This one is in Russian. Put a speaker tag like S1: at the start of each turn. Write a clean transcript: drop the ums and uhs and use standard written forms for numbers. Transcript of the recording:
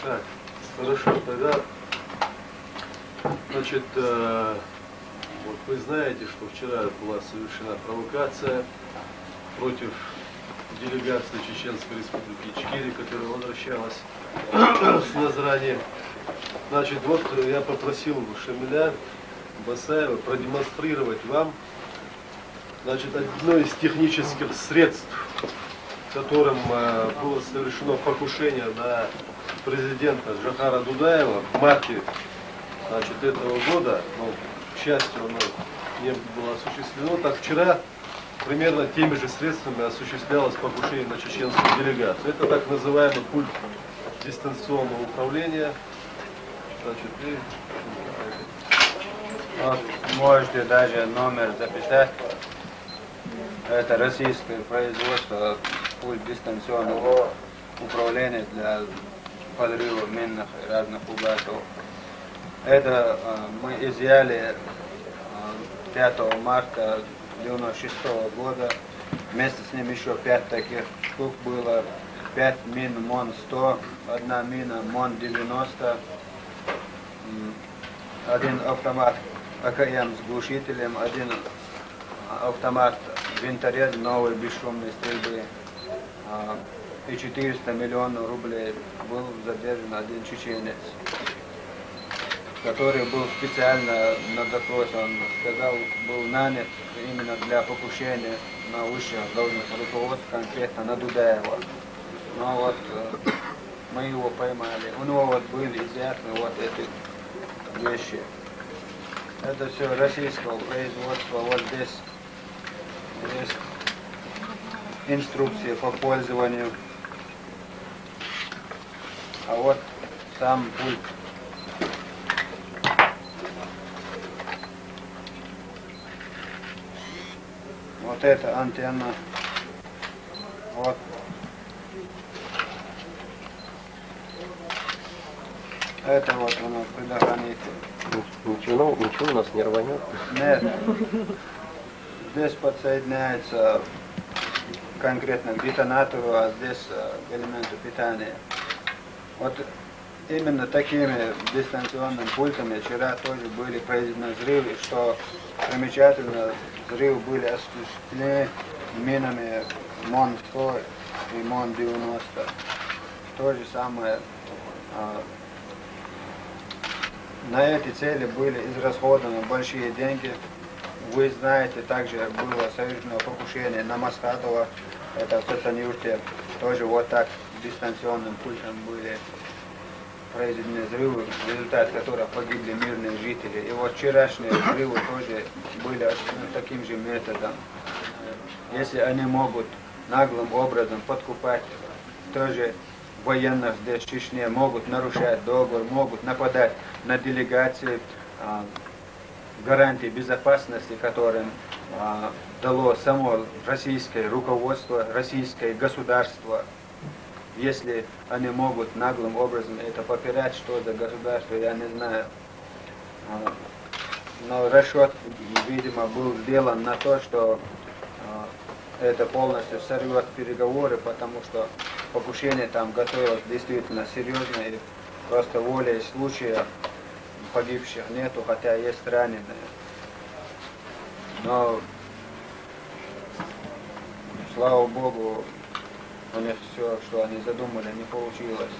S1: Так, хорошо, тогда, значит, вот вы знаете, что вчера была совершена провокация против делегации Чеченской Республики Ичкерия, которая возвращалась с Назрани. Значит, вот я попросил Шамиля Басаева продемонстрировать вам, значит, одно из технических средств, которым было совершено покушение на президента Джохара Дудаева в марте, значит, этого года, но, к счастью, оно не было осуществлено. Так вчера примерно теми же средствами осуществлялось покушение на чеченскую делегацию. Это так называемый пульт дистанционного управления. Значит, и...
S2: Вот, можете даже номер записать. Это российское производство пульт дистанционного управления для подрыва минных и разных угасов. Это мы изъяли 5 марта 1996 года. Вместе с ним еще 5 таких штук было. 5 мин МОН-100, 1 мина МОН-90, 1 автомат АКМ с глушителем, 1 автомат винторез новой бесшумной стрельбы. И 400 миллионов рублей был задержан 1 чеченец, который был специально на допрос, он сказал, был нанят именно для покушения на высшее должностное руководство, конкретно на Дудаева. Но вот мы его поймали. У него вот были изъяты вот эти вещи. Это все российского производства. Вот здесь есть инструкции по пользованию. А вот сам пульт. Вот эта антенна. Вот. Это вот оно, предохранитель.
S3: Ничего у нас не рванет?
S2: Нет. Здесь подсоединяется конкретно к детонатору, а здесь к элементу питания. Вот именно такими дистанционными пультами вчера тоже были произведены взрывы, что примечательно, взрывы были осуществлены минами МОН-100 и МОН-90. То же самое. На эти цели были израсходованы большие деньги. Вы знаете, также было совершено покушение на Маскатова, это в Цацанюрте, тоже вот так дистанционным пультом были произведены взрывы, в результате которых погибли мирные жители. И вот вчерашние взрывы тоже были осуществлены таким же методом. Если они могут наглым образом подкупать тоже военных здесь в Чечне, могут нарушать договор, могут нападать на делегации, гарантии безопасности, которым дало само российское руководство, российское государство. Если они могут наглым образом это попирать, что за государство, я не знаю. Но расчет, видимо, был сделан на то, что это полностью сорвет переговоры, потому что покушение там готовилось действительно серьезно, и просто волей случая погибших нету, хотя есть раненые. Но, слава Богу, у них все, что они задумали, не получилось.